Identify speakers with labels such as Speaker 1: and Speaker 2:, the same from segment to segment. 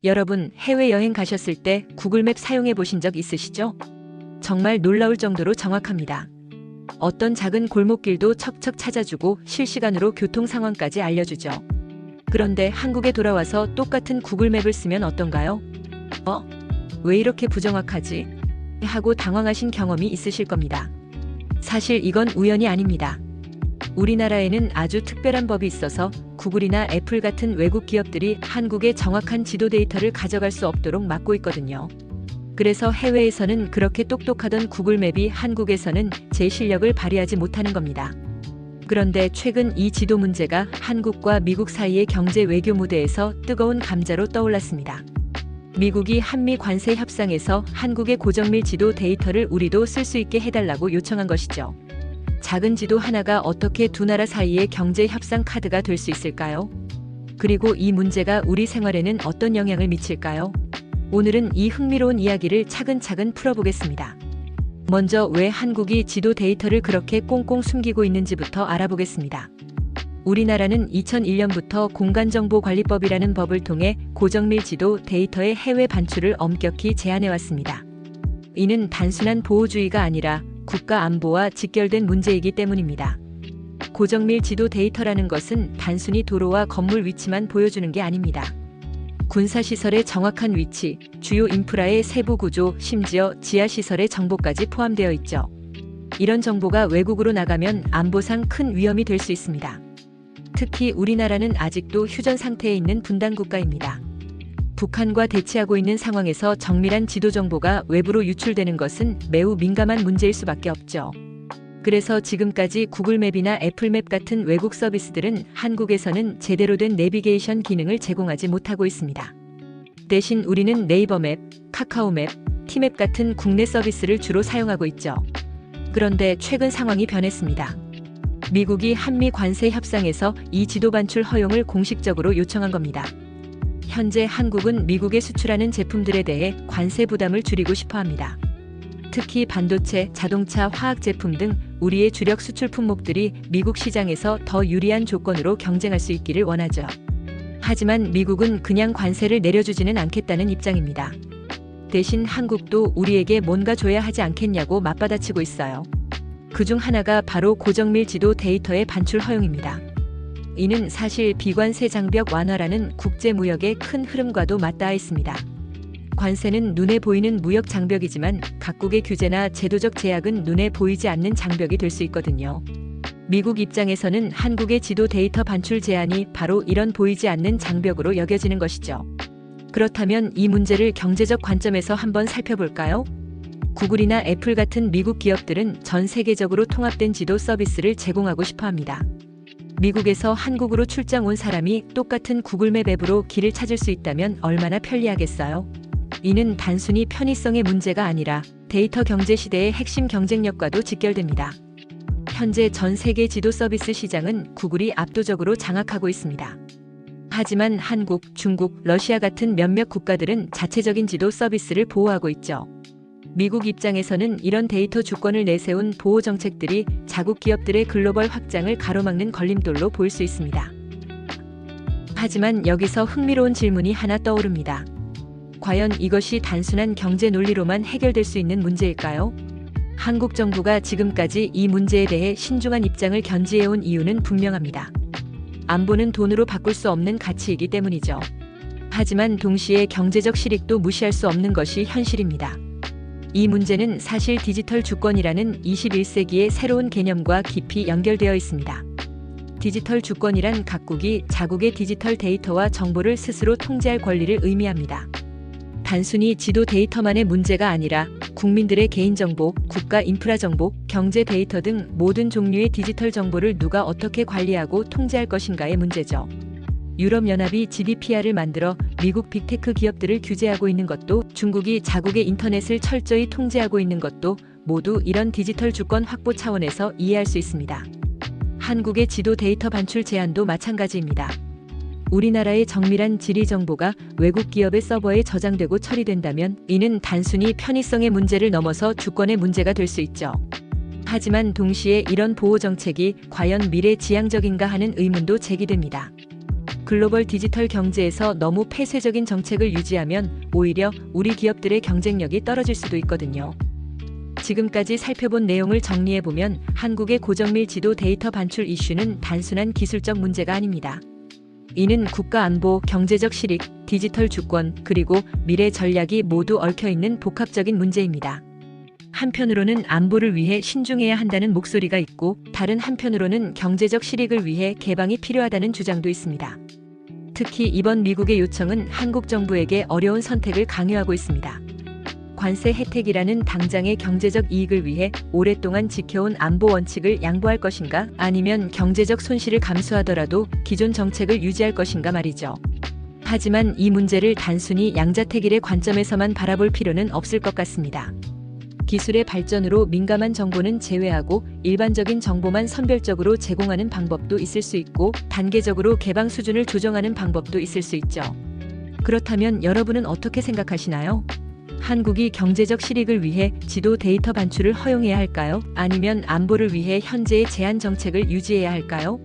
Speaker 1: 여러분, 해외여행 가셨을 때 구글맵 사용해 보신 적 있으시죠? 정말 놀라울 정도로 정확합니다. 어떤 작은 골목길도 척척 찾아주고 실시간으로 교통 상황까지 알려주죠. 그런데 한국에 돌아와서 똑같은 구글맵을 쓰면 어떤가요? 왜 이렇게 부정확하지? 하고 당황하신 경험이 있으실 겁니다. 사실 이건 우연이 아닙니다. 우리나라에는 아주 특별한 법이 있어서 구글이나 애플 같은 외국 기업들이 한국의 정확한 지도 데이터를 가져갈 수 없도록 막고 있거든요. 그래서 해외에서는 그렇게 똑똑하던 구글맵이 한국에서는 제 실력을 발휘하지 못하는 겁니다. 그런데 최근 이 지도 문제가 한국과 미국 사이의 경제 외교 무대에서 뜨거운 감자로 떠올랐습니다. 미국이 한미 관세 협상에서 한국의 고정밀 지도 데이터를 우리도 쓸 수 있게 해달라고 요청한 것이죠. 작은 지도 하나가 어떻게 두 나라 사이의 경제 협상 카드가 될 수 있을까요? 그리고 이 문제가 우리 생활에는 어떤 영향을 미칠까요? 오늘은 이 흥미로운 이야기를 차근차근 풀어보겠습니다. 먼저 왜 한국이 지도 데이터를 그렇게 꽁꽁 숨기고 있는지부터 알아보겠습니다. 우리나라는 2001년부터 공간정보관리법이라는 법을 통해 고정밀 지도 데이터의 해외 반출을 엄격히 제한해왔습니다. 이는 단순한 보호주의가 아니라 국가 안보와 직결된 문제이기 때문입니다. 고정밀 지도 데이터라는 것은 단순히 도로와 건물 위치만 보여주는 게 아닙니다. 군사시설의 정확한 위치, 주요 인프라의 세부 구조, 심지어 지하시설의 정보까지 포함되어 있죠. 이런 정보가 외국으로 나가면 안보상 큰 위험이 될 수 있습니다. 특히 우리나라는 아직도 휴전 상태에 있는 분단 국가입니다. 북한과 대치하고 있는 상황에서 정밀한 지도 정보가 외부로 유출되는 것은 매우 민감한 문제일 수밖에 없죠. 그래서 지금까지 구글맵이나 애플맵 같은 외국 서비스들은 한국에서는 제대로 된 내비게이션 기능을 제공하지 못하고 있습니다. 대신 우리는 네이버맵, 카카오맵, 티맵 같은 국내 서비스를 주로 사용하고 있죠. 그런데 최근 상황이 변했습니다. 미국이 한미 관세 협상에서 이 지도 반출 허용을 공식적으로 요청한 겁니다. 현재 한국은 미국에 수출하는 제품들에 대해 관세 부담을 줄이고 싶어 합니다. 특히 반도체, 자동차, 화학 제품 등 우리의 주력 수출 품목들이 미국 시장에서 더 유리한 조건으로 경쟁할 수 있기를 원하죠. 하지만 미국은 그냥 관세를 내려주지는 않겠다는 입장입니다. 대신 한국도 우리에게 뭔가 줘야 하지 않겠냐고 맞받아치고 있어요. 그중 하나가 바로 고정밀 지도 데이터의 반출 허용입니다. 이는 사실 비관세 장벽 완화라는 국제무역의 큰 흐름과도 맞닿아 있습니다. 관세는 눈에 보이는 무역 장벽이지만 각국의 규제나 제도적 제약은 눈에 보이지 않는 장벽이 될 수 있거든요. 미국 입장에서는 한국의 지도 데이터 반출 제한이 바로 이런 보이지 않는 장벽으로 여겨지는 것이죠. 그렇다면 이 문제를 경제적 관점에서 한번 살펴볼까요? 구글이나 애플 같은 미국 기업들은 전 세계적으로 통합된 지도 서비스를 제공하고 싶어 합니다. 미국에서 한국으로 출장 온 사람이 똑같은 구글맵 앱으로 길을 찾을 수 있다면 얼마나 편리하겠어요? 이는 단순히 편의성의 문제가 아니라 데이터 경제 시대의 핵심 경쟁력과도 직결됩니다. 현재 전 세계 지도 서비스 시장은 구글이 압도적으로 장악하고 있습니다. 하지만 한국, 중국, 러시아 같은 몇몇 국가들은 자체적인 지도 서비스를 보호하고 있죠. 미국 입장에서는 이런 데이터 주권을 내세운 보호 정책들이 자국 기업들의 글로벌 확장을 가로막는 걸림돌로 보일 수 있습니다. 하지만 여기서 흥미로운 질문이 하나 떠오릅니다. 과연 이것이 단순한 경제 논리로만 해결될 수 있는 문제일까요? 한국 정부가 지금까지 이 문제에 대해 신중한 입장을 견지해온 이유는 분명합니다. 안보는 돈으로 바꿀 수 없는 가치이기 때문이죠. 하지만 동시에 경제적 실익도 무시할 수 없는 것이 현실입니다. 이 문제는 사실 디지털 주권이라는 21세기의 새로운 개념과 깊이 연결되어 있습니다. 디지털 주권이란 각국이 자국의 디지털 데이터와 정보를 스스로 통제할 권리를 의미합니다. 단순히 지도 데이터만의 문제가 아니라 국민들의 개인정보, 국가 인프라 정보, 경제 데이터 등 모든 종류의 디지털 정보를 누가 어떻게 관리하고 통제할 것인가의 문제죠. 유럽연합이 GDPR을 만들어 미국 빅테크 기업들을 규제하고 있는 것도, 중국이 자국의 인터넷을 철저히 통제하고 있는 것도 모두 이런 디지털 주권 확보 차원에서 이해할 수 있습니다. 한국의 지도 데이터 반출 제한도 마찬가지입니다. 우리나라의 정밀한 지리 정보가 외국 기업의 서버에 저장되고 처리된다면 이는 단순히 편의성의 문제를 넘어서 주권의 문제가 될 수 있죠. 하지만 동시에 이런 보호 정책이 과연 미래 지향적인가 하는 의문도 제기됩니다. 글로벌 디지털 경제에서 너무 폐쇄적인 정책을 유지하면 오히려 우리 기업들의 경쟁력이 떨어질 수도 있거든요. 지금까지 살펴본 내용을 정리해보면 한국의 고정밀 지도 데이터 반출 이슈는 단순한 기술적 문제가 아닙니다. 이는 국가 안보, 경제적 실익, 디지털 주권, 그리고 미래 전략이 모두 얽혀있는 복합적인 문제입니다. 한편으로는 안보를 위해 신중해야 한다는 목소리가 있고, 다른 한편으로는 경제적 실익을 위해 개방이 필요하다는 주장도 있습니다. 특히 이번 미국의 요청은 한국 정부에게 어려운 선택을 강요하고 있습니다. 관세 혜택이라는 당장의 경제적 이익을 위해 오랫동안 지켜온 안보 원칙을 양보할 것인가, 아니면 경제적 손실을 감수하더라도 기존 정책을 유지할 것인가 말이죠. 하지만 이 문제를 단순히 양자택일의 관점에서만 바라볼 필요는 없을 것 같습니다. 기술의 발전으로 민감한 정보는 제외하고 일반적인 정보만 선별적으로 제공하는 방법도 있을 수 있고, 단계적으로 개방 수준을 조정하는 방법도 있을 수 있죠. 그렇다면 여러분은 어떻게 생각하시나요? 한국이 경제적 실익을 위해 지도 데이터 반출을 허용해야 할까요? 아니면 안보를 위해 현재의 제한 정책을 유지해야 할까요?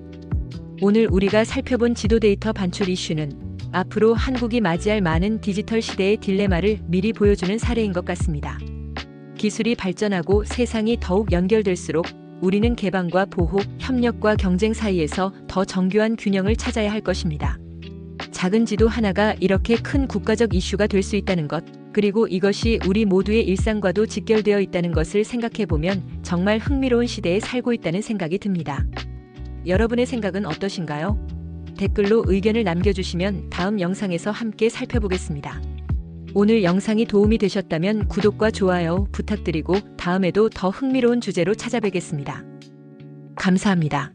Speaker 1: 오늘 우리가 살펴본 지도 데이터 반출 이슈는 앞으로 한국이 맞이할 많은 디지털 시대의 딜레마를 미리 보여주는 사례인 것 같습니다. 기술이 발전하고 세상이 더욱 연결될수록 우리는 개방과 보호, 협력과 경쟁 사이에서 더 정교한 균형을 찾아야 할 것입니다. 작은 지도 하나가 이렇게 큰 국가적 이슈가 될 수 있다는 것, 그리고 이것이 우리 모두의 일상과도 직결되어 있다는 것을 생각해보면 정말 흥미로운 시대에 살고 있다는 생각이 듭니다. 여러분의 생각은 어떠신가요? 댓글로 의견을 남겨주시면 다음 영상에서 함께 살펴보겠습니다. 오늘 영상이 도움이 되셨다면 구독과 좋아요 부탁드리고 다음에도 더 흥미로운 주제로 찾아뵙겠습니다. 감사합니다.